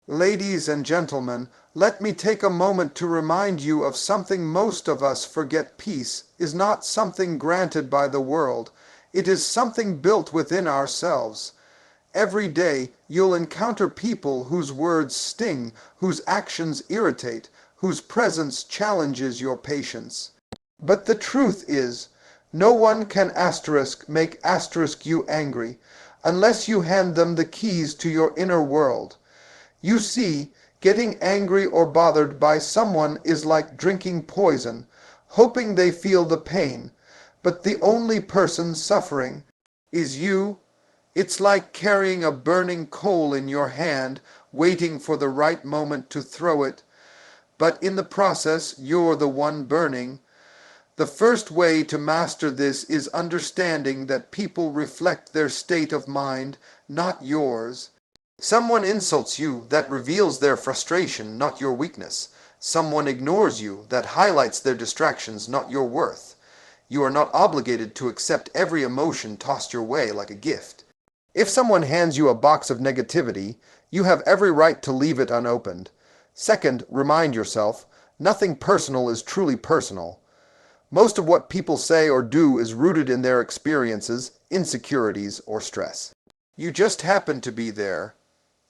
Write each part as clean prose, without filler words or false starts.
Ladies and gentlemen, let me take a moment to remind you of something most of us forget. Peace is not something granted by the world. It is something built within ourselves. Every day you'll encounter people whose words sting, whose actions irritate, whose presence challenges your patience. But the truth is, no one can make you angry unless you hand them the keys to your inner world. You see, getting angry or bothered by someone is like drinking poison, hoping they feel the pain, but the only person suffering is you. It's like carrying a burning coal in your hand, waiting for the right moment to throw it, but in the process you're the one burning. The first way to master this is understanding that people reflect their state of mind, not yours. Someone insults you, that reveals their frustration, not your weakness. Someone ignores you, that highlights their distractions, not your worth. You are not obligated to accept every emotion tossed your way like a gift. If someone hands you a box of negativity, you have every right to leave it unopened. Second, remind yourself, nothing personal is truly personal. Most of what people say or do is rooted in their experiences, insecurities, or stress. You just happen to be there.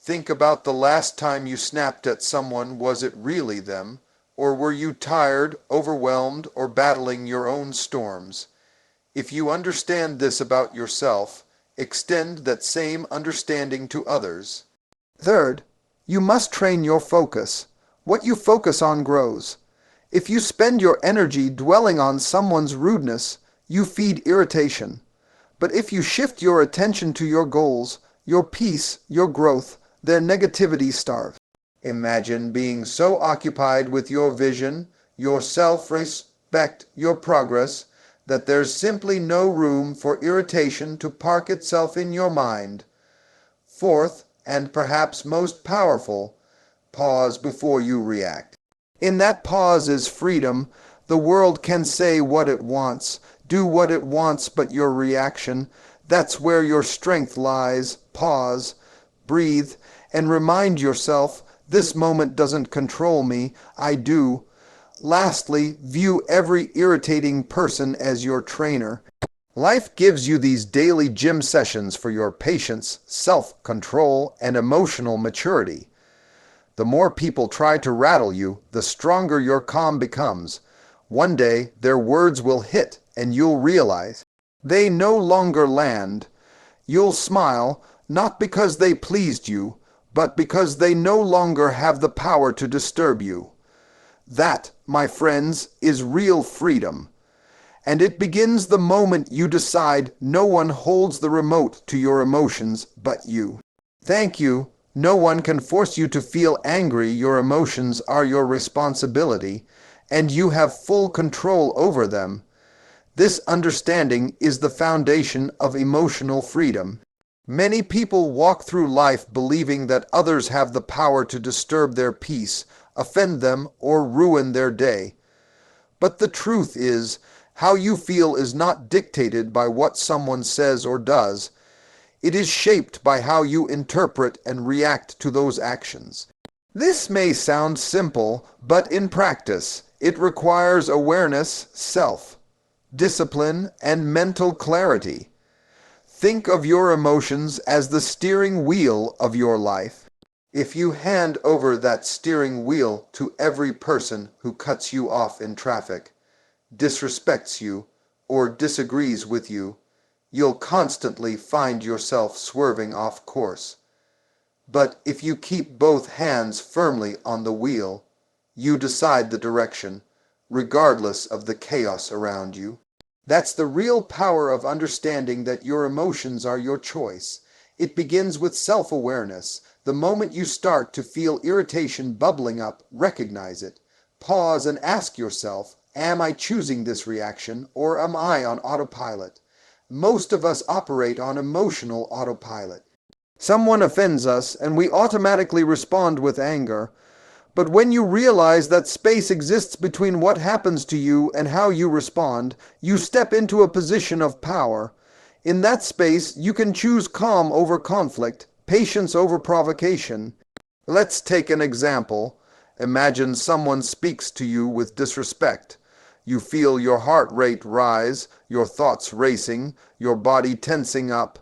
Think about the last time you snapped at someone. Was it really them? Or were you tired, overwhelmed, or battling your own storms? If you understand this about yourself, extend that same understanding to others. Third, you must train your focus. What you focus on grows. If you spend your energy dwelling on someone's rudeness, you feed irritation. But if you shift your attention to your goals, your peace, your growth, their negativity starves. Imagine being so occupied with your vision, your self-respect, your progress, that there's simply no room for irritation to park itself in your mind. Fourth, and perhaps most powerful, pause before you react. In that pause is freedom. The world can say what it wants, do what it wants, but your reaction, that's where your strength lies. Pause, breathe, and remind yourself, this moment doesn't control me, I do. Lastly, view every irritating person as your trainer. Life gives you these daily gym sessions for your patience, self-control, and emotional maturity. The more people try to rattle you, the stronger your calm becomes. One day, their words will hit, and you'll realize they no longer land. You'll smile, not because they pleased you, but because they no longer have the power to disturb you. That, my friends, is real freedom. And it begins the moment you decide no one holds the remote to your emotions but you. Thank you. No one can force you to feel angry. Your emotions are your responsibility, and you have full control over them. This understanding is the foundation of emotional freedom. Many people walk through life believing that others have the power to disturb their peace, offend them, or ruin their day. But the truth is, how you feel is not dictated by what someone says or does. It is shaped by how you interpret and react to those actions. This may sound simple, but in practice, it requires awareness, self-discipline, and mental clarity. Think of your emotions as the steering wheel of your life. If you hand over that steering wheel to every person who cuts you off in traffic, disrespects you, or disagrees with you, you'll constantly find yourself swerving off course. But if you keep both hands firmly on the wheel, you decide the direction, regardless of the chaos around you. That's the real power of understanding that your emotions are your choice. It begins with self-awareness. The moment you start to feel irritation bubbling up, recognize it. Pause and ask yourself, am I choosing this reaction, or am I on autopilot? Most of us operate on emotional autopilot. Someone offends us, and we automatically respond with anger. But when you realize that space exists between what happens to you and how you respond, you step into a position of power. In that space, you can choose calm over conflict, patience over provocation. Let's take an example. Imagine someone speaks to you with disrespect. You feel your heart rate rise, your thoughts racing, your body tensing up.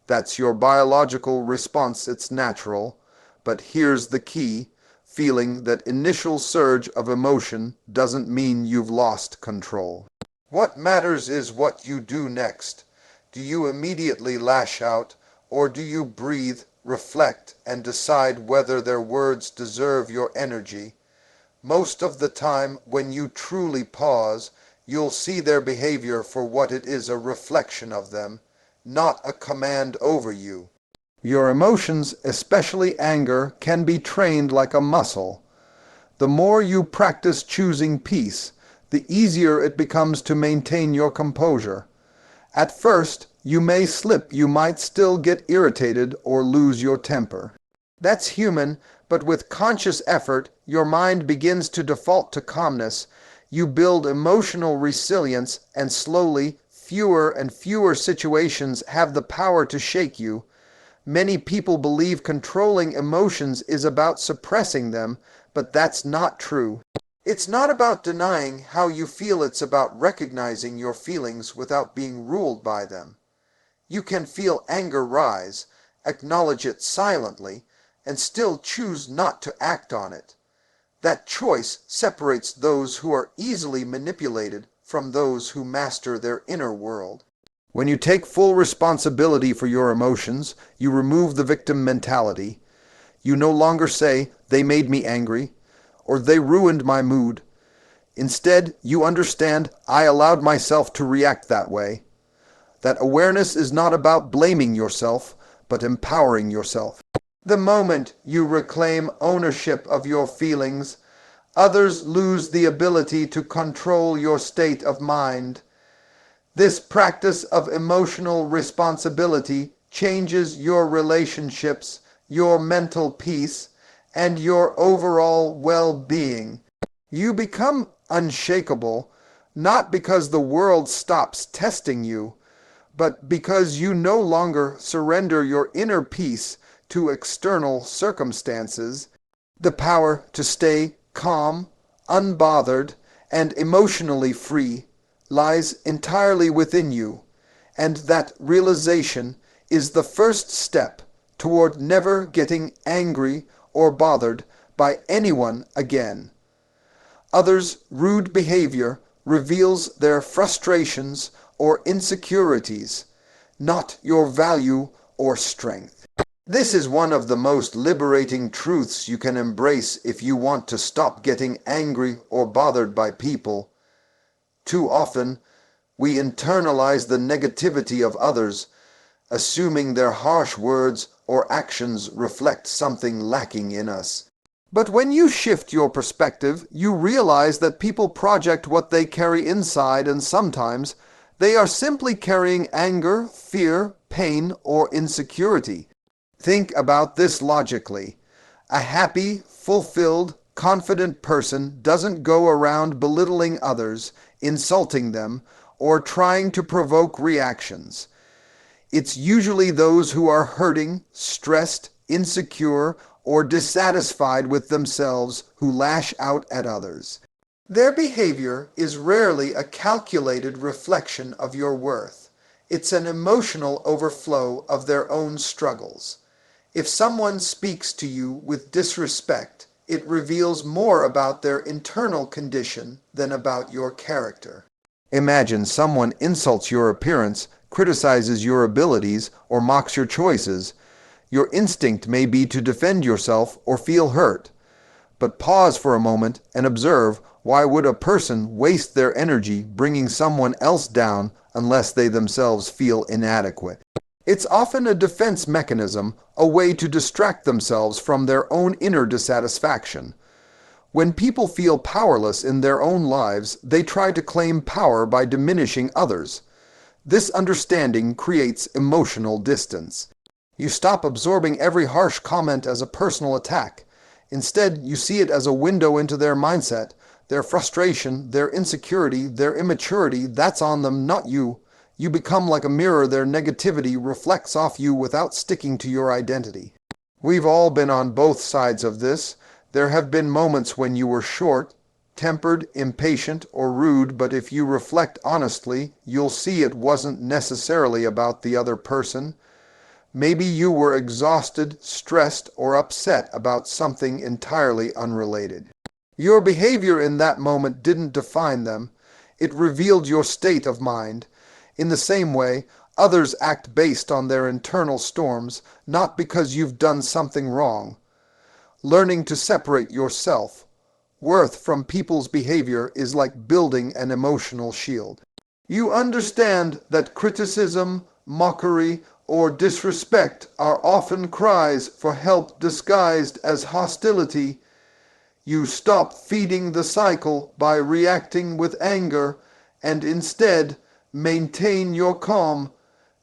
That's your biological response, it's natural. But here's the key. Feeling that initial surge of emotion doesn't mean you've lost control. What matters is what you do next. Do you immediately lash out, or do you breathe, reflect, and decide whether their words deserve your energy? Most of the time, when you truly pause, you'll see their behavior for what it is, a reflection of them, not a command over you. Your emotions, especially anger, can be trained like a muscle. The more you practice choosing peace, the easier it becomes to maintain your composure. At first, you may slip, you might still get irritated or lose your temper. That's human, but with conscious effort, your mind begins to default to calmness. You build emotional resilience, and slowly, fewer and fewer situations have the power to shake you. Many people believe controlling emotions is about suppressing them, but that's not true. It's not about denying how you feel, it's about recognizing your feelings without being ruled by them. You can feel anger rise, acknowledge it silently, and still choose not to act on it. That choice separates those who are easily manipulated from those who master their inner world. When you take full responsibility for your emotions, you remove the victim mentality. You no longer say, "They made me angry," or "They ruined my mood." Instead, you understand, "I allowed myself to react that way." That awareness is not about blaming yourself, but empowering yourself. The moment you reclaim ownership of your feelings, others lose the ability to control your state of mind. This practice of emotional responsibility changes your relationships, your mental peace, and your overall well-being. You become unshakable, not because the world stops testing you, but because you no longer surrender your inner peace to external circumstances. The power to stay calm, unbothered, and emotionally free lies entirely within you, and that realization is the first step toward never getting angry or bothered by anyone again. Others' rude behavior reveals their frustrations or insecurities, not your value or strength. This is one of the most liberating truths you can embrace if you want to stop getting angry or bothered by people. Too often, we internalize the negativity of others, assuming their harsh words or actions reflect something lacking in us. But when you shift your perspective, you realize that people project what they carry inside, and sometimes they are simply carrying anger, fear, pain, or insecurity. Think about this logically. A happy, fulfilled, confident person doesn't go around belittling others, insulting them, or trying to provoke reactions. It's usually those who are hurting, stressed, insecure, or dissatisfied with themselves who lash out at others. Their behavior is rarely a calculated reflection of your worth. It's an emotional overflow of their own struggles. If someone speaks to you with disrespect, it reveals more about their internal condition than about your character. Imagine someone insults your appearance, criticizes your abilities, or mocks your choices. Your instinct may be to defend yourself or feel hurt. But pause for a moment and observe, why would a person waste their energy bringing someone else down unless they themselves feel inadequate? It's often a defense mechanism, a way to distract themselves from their own inner dissatisfaction. When people feel powerless in their own lives, they try to claim power by diminishing others. This understanding creates emotional distance. You stop absorbing every harsh comment as a personal attack. Instead, you see it as a window into their mindset, their frustration, their insecurity, their immaturity. That's on them, not you. You become like a mirror. Their negativity reflects off you without sticking to your identity. We've all been on both sides of this. There have been moments when you were short, tempered, impatient, or rude, but if you reflect honestly, you'll see it wasn't necessarily about the other person. Maybe you were exhausted, stressed, or upset about something entirely unrelated. Your behavior in that moment didn't define them. It revealed your state of mind. In the same way, others act based on their internal storms, not because you've done something wrong. Learning to separate yourself, worth from people's behavior is like building an emotional shield. You understand that criticism, mockery, or disrespect are often cries for help disguised as hostility. You stop feeding the cycle by reacting with anger and instead maintain your calm,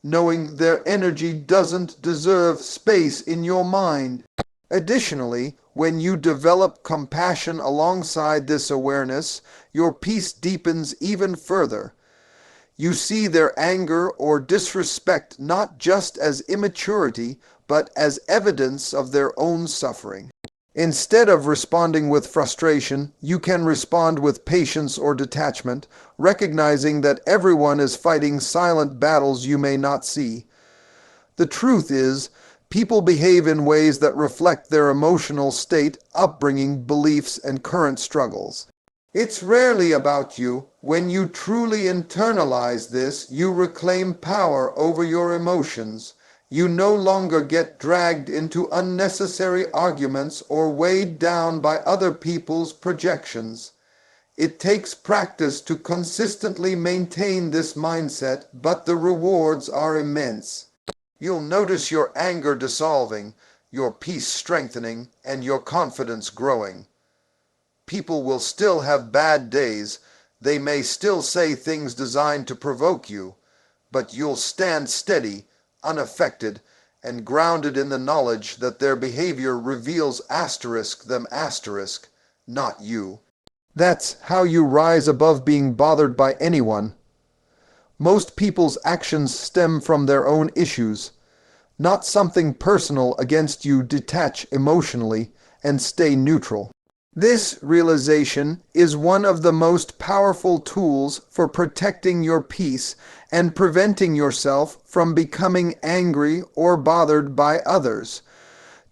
knowing their energy doesn't deserve space in your mind. Additionally, when you develop compassion alongside this awareness, your peace deepens even further. You see their anger or disrespect not just as immaturity, but as evidence of their own suffering. Instead of responding with frustration, you can respond with patience or detachment, recognizing that everyone is fighting silent battles you may not see. The truth is, people behave in ways that reflect their emotional state, upbringing, beliefs, and current struggles. It's rarely about you. When you truly internalize this, you reclaim power over your emotions. You no longer get dragged into unnecessary arguments or weighed down by other people's projections. It takes practice to consistently maintain this mindset, but the rewards are immense. You'll notice your anger dissolving, your peace strengthening, and your confidence growing. People will still have bad days. They may still say things designed to provoke you, but you'll stand steady, unaffected, and grounded in the knowledge that their behavior reveals them, not you. That's how you rise above being bothered by anyone. Most people's actions stem from their own issues, not something personal against you. Detach emotionally and stay neutral. This realization is one of the most powerful tools for protecting your peace and preventing yourself from becoming angry or bothered by others.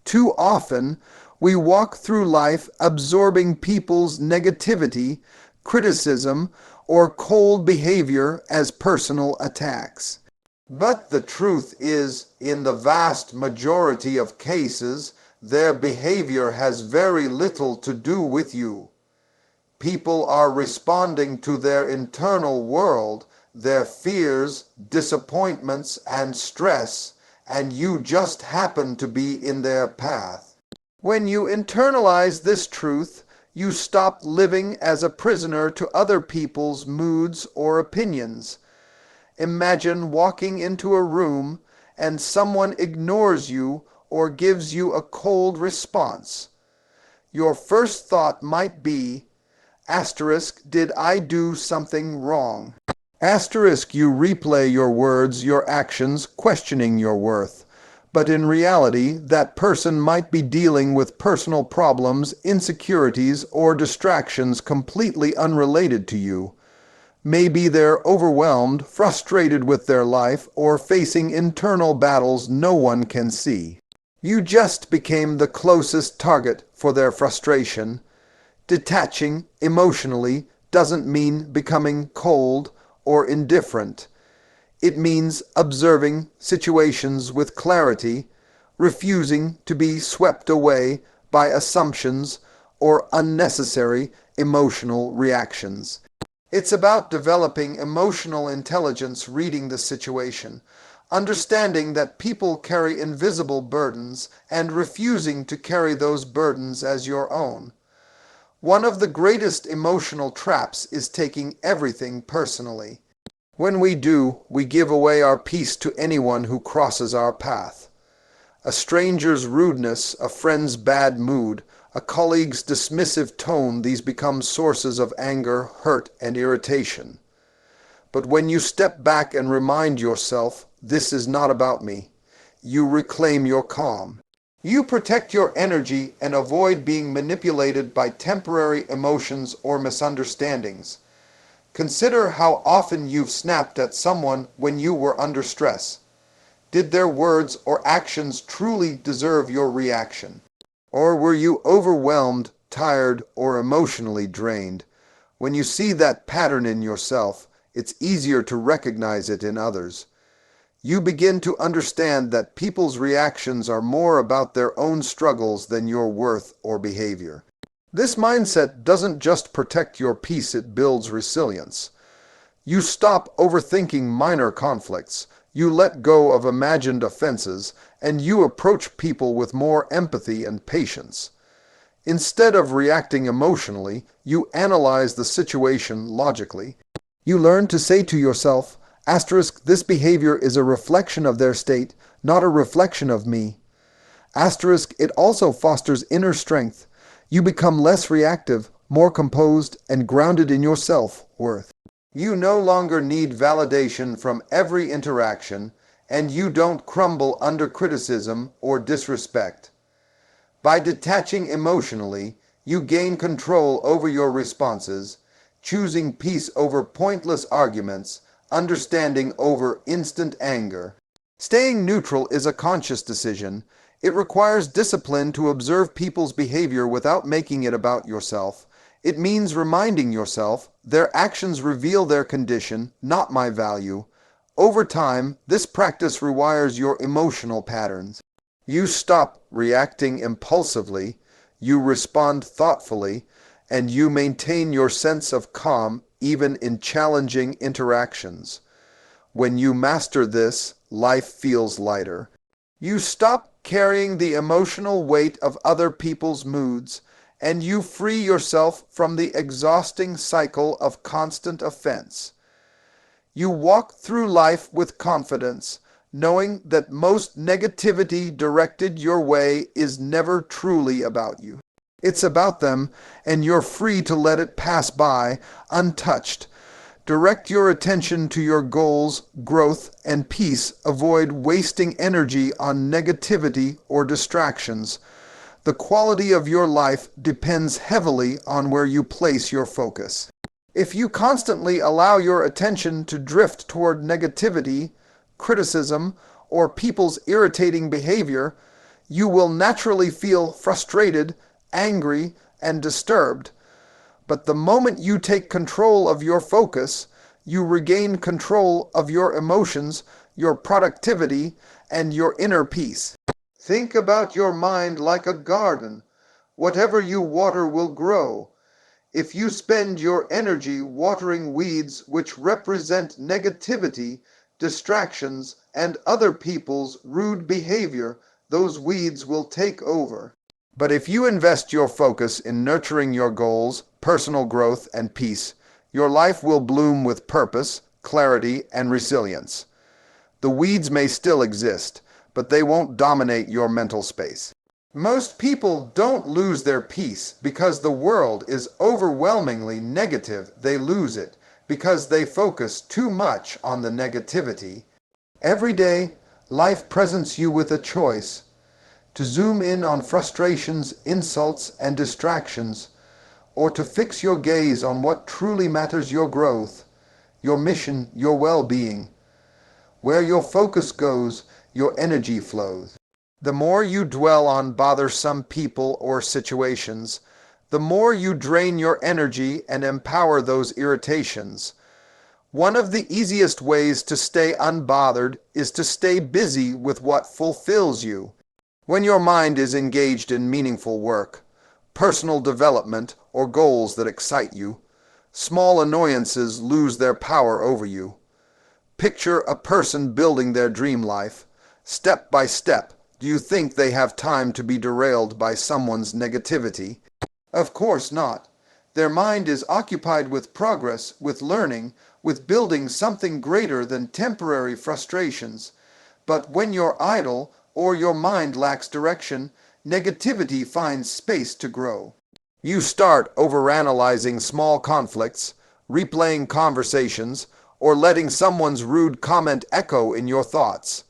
Too often, we walk through life absorbing people's negativity, criticism, or cold behavior as personal attacks. But the truth is, in the vast majority of cases, their behavior has very little to do with you. People are responding to their internal world, their fears, disappointments, and stress, and you just happen to be in their path. When you internalize this truth, you stop living as a prisoner to other people's moods or opinions. Imagine walking into a room and someone ignores you or gives you a cold response. Your first thought might be, did I do something wrong? You replay your words, your actions, questioning your worth. But in reality, that person might be dealing with personal problems, insecurities, or distractions completely unrelated to you. Maybe they're overwhelmed, frustrated with their life, or facing internal battles no one can see. You just became the closest target for their frustration. Detaching emotionally doesn't mean becoming cold or indifferent. It means observing situations with clarity, refusing to be swept away by assumptions or unnecessary emotional reactions. It's about developing emotional intelligence, reading the situation, understanding that people carry invisible burdens and refusing to carry those burdens as your own. One of the greatest emotional traps is taking everything personally. When we do, we give away our peace to anyone who crosses our path. A stranger's rudeness, a friend's bad mood, a colleague's dismissive tone, these become sources of anger, hurt, and irritation. But when you step back and remind yourself, this is not about me, you reclaim your calm. You protect your energy and avoid being manipulated by temporary emotions or misunderstandings. Consider how often you've snapped at someone when you were under stress. Did their words or actions truly deserve your reaction? Or were you overwhelmed, tired, or emotionally drained? When you see that pattern in yourself, it's easier to recognize it in others. You begin to understand that people's reactions are more about their own struggles than your worth or behavior. This mindset doesn't just protect your peace, it builds resilience. You stop overthinking minor conflicts, you let go of imagined offenses, and you approach people with more empathy and patience. Instead of reacting emotionally, you analyze the situation logically. You learn to say to yourself, asterisk, this behavior is a reflection of their state, not a reflection of me. Asterisk, it also fosters inner strength. You become less reactive, more composed, and grounded in your self-worth. You no longer need validation from every interaction, and you don't crumble under criticism or disrespect. By detaching emotionally, you gain control over your responses, choosing peace over pointless arguments, understanding over instant anger. Staying neutral is a conscious decision. It requires discipline to observe people's behavior without making it about yourself. It means reminding yourself, their actions reveal their condition, not my value. Over time, this practice rewires your emotional patterns. You stop reacting impulsively, you respond thoughtfully, and you maintain your sense of calm even in challenging interactions. When you master this, life feels lighter. You stop carrying the emotional weight of other people's moods, and you free yourself from the exhausting cycle of constant offense. You walk through life with confidence, knowing that most negativity directed your way is never truly about you. It's about them, and you're free to let it pass by untouched. Direct your attention to your goals, growth, and peace. Avoid wasting energy on negativity or distractions. The quality of your life depends heavily on where you place your focus. If you constantly allow your attention to drift toward negativity, criticism, or people's irritating behavior, you will naturally feel frustrated, angry, and disturbed. But the moment you take control of your focus, you regain control of your emotions, your productivity, and your inner peace. Think about your mind like a garden. Whatever you water will grow. If you spend your energy watering weeds which represent negativity, distractions, and other people's rude behavior, those weeds will take over. But if you invest your focus in nurturing your goals, personal growth, and peace, your life will bloom with purpose, clarity, and resilience. The weeds may still exist, but they won't dominate your mental space. Most people don't lose their peace because the world is overwhelmingly negative. They lose it because they focus too much on the negativity. Every day, life presents you with a choice to zoom in on frustrations, insults, and distractions, or to fix your gaze on what truly matters: your growth, your mission, your well-being. Where your focus goes, your energy flows. The more you dwell on bothersome people or situations, the more you drain your energy and empower those irritations. One of the easiest ways to stay unbothered is to stay busy with what fulfills you. When your mind is engaged in meaningful work, personal development, or goals that excite you, small annoyances lose their power over you. Picture a person building their dream life. Step by step, do you think they have time to be derailed by someone's negativity? Of course not. Their mind is occupied with progress, with learning, with building something greater than temporary frustrations. But when you're idle, or your mind lacks direction, negativity finds space to grow. You start overanalyzing small conflicts, replaying conversations, or letting someone's rude comment echo in your thoughts.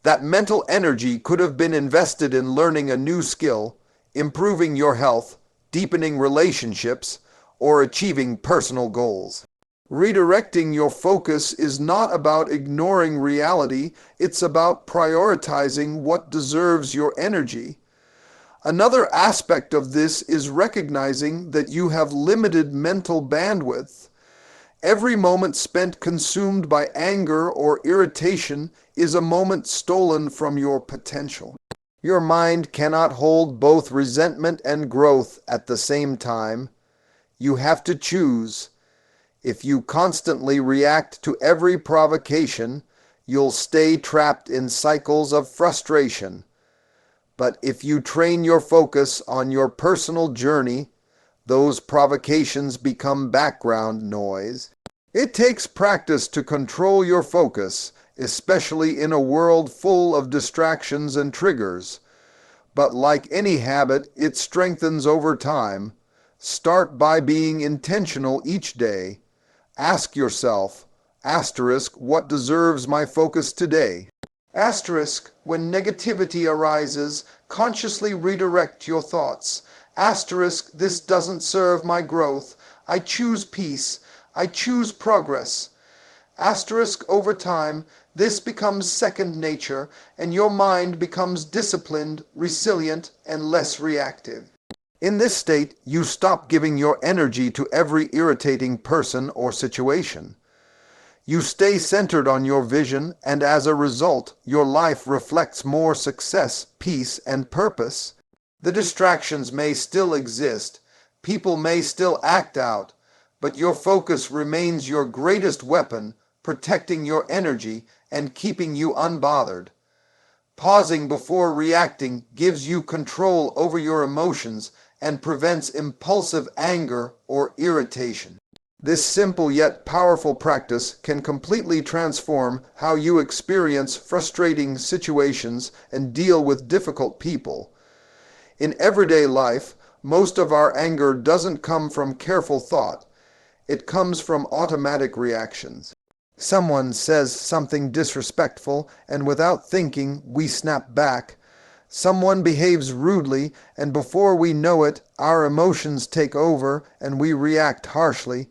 That mental energy could have been invested in learning a new skill, improving your health, deepening relationships, or achieving personal goals. Redirecting your focus is not about ignoring reality, it's about prioritizing what deserves your energy. Another aspect of this is recognizing that you have limited mental bandwidth. Every moment spent consumed by anger or irritation is a moment stolen from your potential. Your mind cannot hold both resentment and growth at the same time. You have to choose. If you constantly react to every provocation, you'll stay trapped in cycles of frustration. But if you train your focus on your personal journey, those provocations become background noise. It takes practice to control your focus, especially in a world full of distractions and triggers. But like any habit, it strengthens over time. Start by being intentional each day. Ask yourself, what deserves my focus today? When negativity arises, consciously redirect your thoughts. This doesn't serve my growth. I choose peace. I choose progress. Over time, this becomes second nature, and your mind becomes disciplined, resilient, and less reactive. In this state, you stop giving your energy to every irritating person or situation. You stay centered on your vision, and as a result, your life reflects more success, peace, and purpose. The distractions may still exist, people may still act out, but your focus remains your greatest weapon, protecting your energy and keeping you unbothered. Pausing before reacting gives you control over your emotions and prevents impulsive anger or irritation. This simple yet powerful practice can completely transform how you experience frustrating situations and deal with difficult people. In everyday life, most of our anger doesn't come from careful thought. It comes from automatic reactions. Someone says something disrespectful, and without thinking, we snap back. Someone behaves rudely, and before we know it, our emotions take over and we react harshly.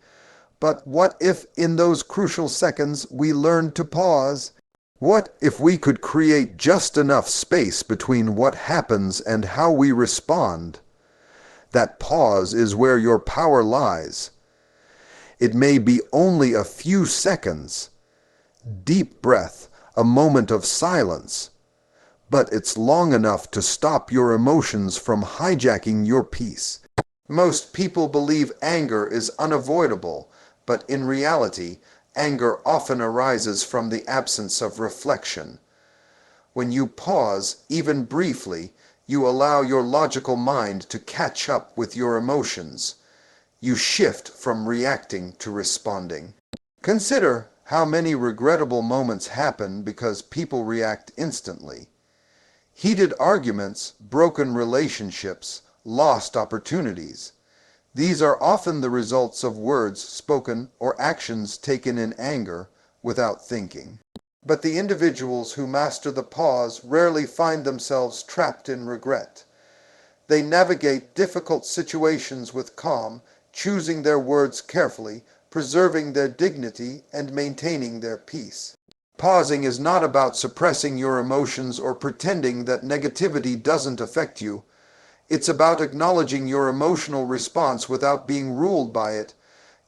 But what if in those crucial seconds we learned to pause? What if we could create just enough space between what happens and how we respond? That pause is where your power lies. It may be only a few seconds, deep breath, a moment of silence, but it's long enough to stop your emotions from hijacking your peace. Most people believe anger is unavoidable, but in reality, anger often arises from the absence of reflection. When you pause, even briefly, you allow your logical mind to catch up with your emotions. You shift from reacting to responding. Consider how many regrettable moments happen because people react instantly. Heated arguments, broken relationships, lost opportunities. These are often the results of words spoken or actions taken in anger without thinking. But the individuals who master the pause rarely find themselves trapped in regret. They navigate difficult situations with calm, choosing their words carefully, preserving their dignity, and maintaining their peace. Pausing is not about suppressing your emotions or pretending that negativity doesn't affect you. It's about acknowledging your emotional response without being ruled by it.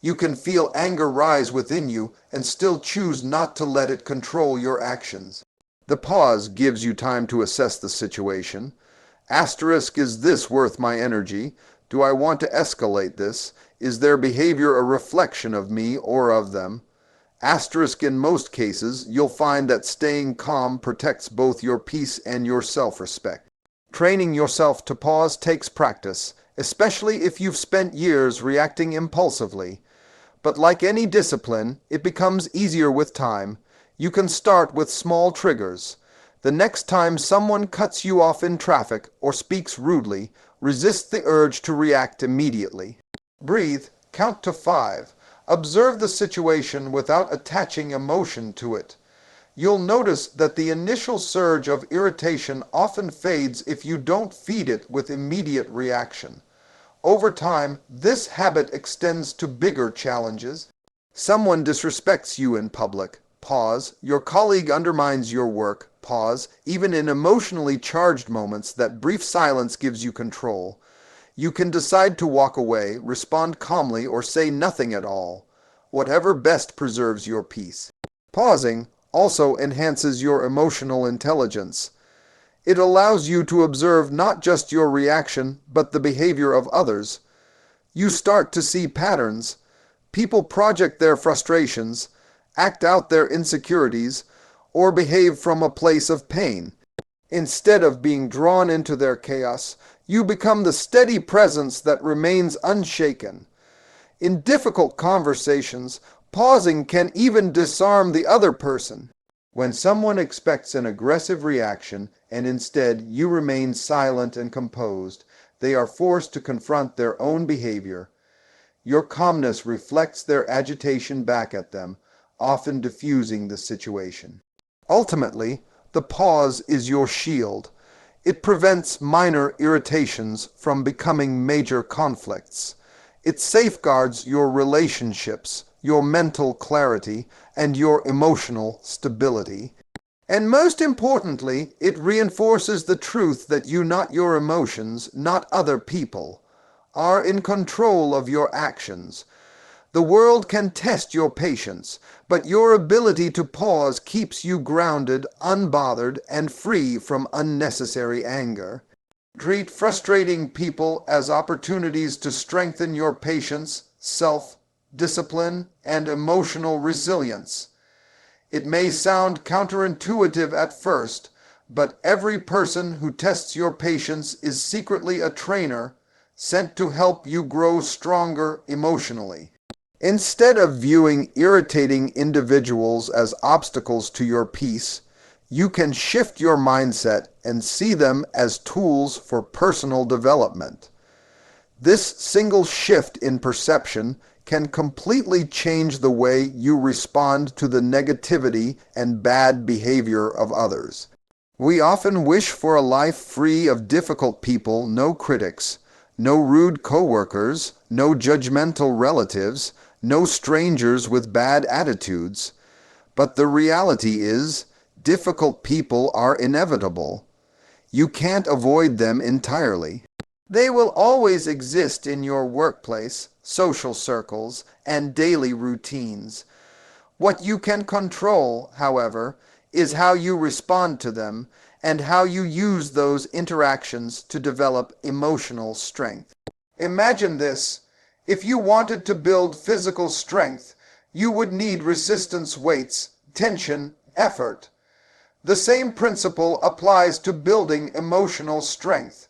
You can feel anger rise within you and still choose not to let it control your actions. The pause gives you time to assess the situation. Is this worth my energy? Do I want to escalate this? Is their behavior a reflection of me or of them? In most cases, you'll find that staying calm protects both your peace and your self-respect. Training yourself to pause takes practice, especially if you've spent years reacting impulsively. But like any discipline, it becomes easier with time. You can start with small triggers. The next time someone cuts you off in traffic or speaks rudely, resist the urge to react immediately. Breathe, count to 5. Observe the situation without attaching emotion to it. You'll notice that the initial surge of irritation often fades if you don't feed it with immediate reaction. Over time, this habit extends to bigger challenges. Someone disrespects you in public. Pause. Your colleague undermines your work. Pause. Even in emotionally charged moments, that brief silence gives you control. You can decide to walk away, respond calmly, or say nothing at all. Whatever best preserves your peace. Pausing also enhances your emotional intelligence. It allows you to observe not just your reaction, but the behavior of others. You start to see patterns. People project their frustrations, act out their insecurities, or behave from a place of pain. Instead of being drawn into their chaos, you become the steady presence that remains unshaken. In difficult conversations, pausing can even disarm the other person. When someone expects an aggressive reaction and instead you remain silent and composed, they are forced to confront their own behavior. Your calmness reflects their agitation back at them, often diffusing the situation. Ultimately, the pause is your shield. It prevents minor irritations from becoming major conflicts. It safeguards your relationships, your mental clarity, and your emotional stability. And most importantly, it reinforces the truth that you, not your emotions, not other people, are in control of your actions. The world can test your patience, but your ability to pause keeps you grounded, unbothered, and free from unnecessary anger. Treat frustrating people as opportunities to strengthen your patience, self-discipline, and emotional resilience. It may sound counterintuitive at first, but every person who tests your patience is secretly a trainer sent to help you grow stronger emotionally. Instead of viewing irritating individuals as obstacles to your peace, you can shift your mindset and see them as tools for personal development. This single shift in perception can completely change the way you respond to the negativity and bad behavior of others. We often wish for a life free of difficult people, no critics, no rude coworkers, no judgmental relatives, no strangers with bad attitudes. But the reality is, difficult people are inevitable. You can't avoid them entirely. They will always exist in your workplace, social circles, and daily routines. What you can control, however, is how you respond to them and how you use those interactions to develop emotional strength. Imagine this. If you wanted to build physical strength, you would need resistance weights, tension, effort. The same principle applies to building emotional strength.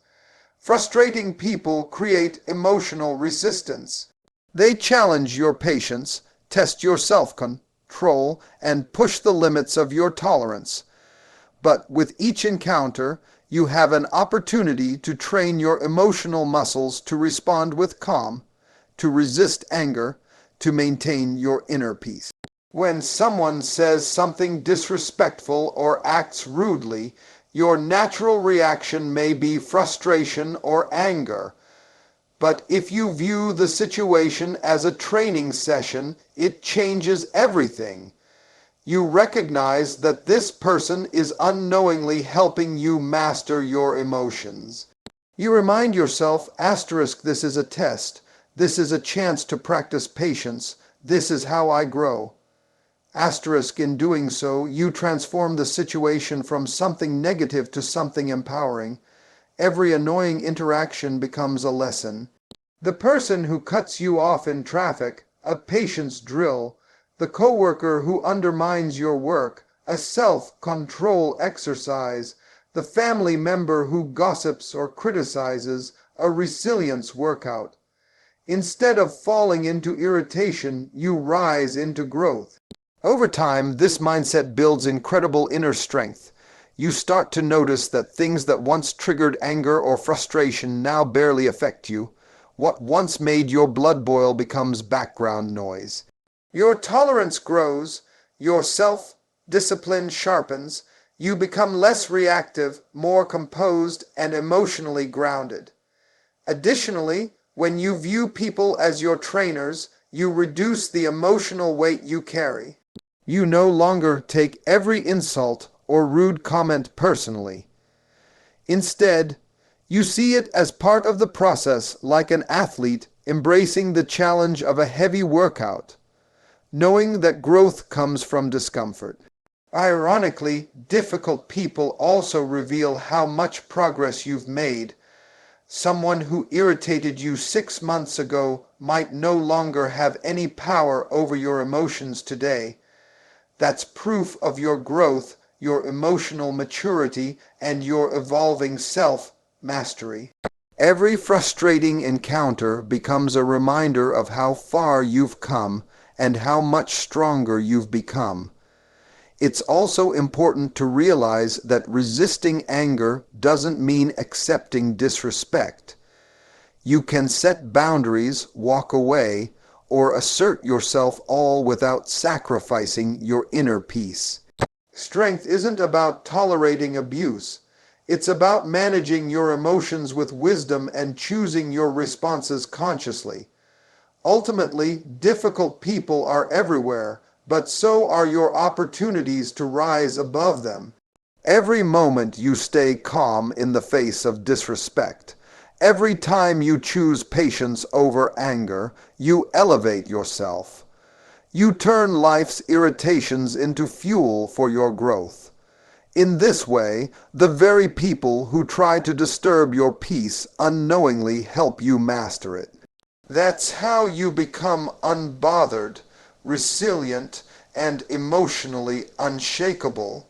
Frustrating people create emotional resistance. They challenge your patience, test your self-control, and push the limits of your tolerance. But with each encounter, you have an opportunity to train your emotional muscles to respond with calm, to resist anger, to maintain your inner peace. When someone says something disrespectful or acts rudely, your natural reaction may be frustration or anger. But if you view the situation as a training session, it changes everything. You recognize that this person is unknowingly helping you master your emotions. You remind yourself, this is a test. This is a chance to practice patience. This is how I grow. In doing so, you transform the situation from something negative to something empowering. Every annoying interaction becomes a lesson. The person who cuts you off in traffic, a patience drill. The coworker who undermines your work, a self-control exercise. The family member who gossips or criticizes, a resilience workout. Instead of falling into irritation, you rise into growth. Over time, this mindset builds incredible inner strength. You start to notice that things that once triggered anger or frustration now barely affect you. What once made your blood boil becomes background noise. Your tolerance grows, your self discipline sharpens, you become less reactive, more composed, and emotionally grounded. Additionally, when you view people as your trainers, you reduce the emotional weight you carry. You no longer take every insult or rude comment personally. Instead, you see it as part of the process, like an athlete embracing the challenge of a heavy workout, knowing that growth comes from discomfort. Ironically, difficult people also reveal how much progress you've made. Someone who irritated you 6 months ago might no longer have any power over your emotions today. That's proof of your growth, your emotional maturity, and your evolving self-mastery. Every frustrating encounter becomes a reminder of how far you've come and how much stronger you've become. It's also important to realize that resisting anger doesn't mean accepting disrespect. You can set boundaries, walk away, or assert yourself, all without sacrificing your inner peace. Strength isn't about tolerating abuse. It's about managing your emotions with wisdom and choosing your responses consciously. Ultimately, difficult people are everywhere, but so are your opportunities to rise above them. Every moment you stay calm in the face of disrespect, every time you choose patience over anger, you elevate yourself. You turn life's irritations into fuel for your growth. In this way, the very people who try to disturb your peace unknowingly help you master it. That's how you become unbothered, resilient, and emotionally unshakable.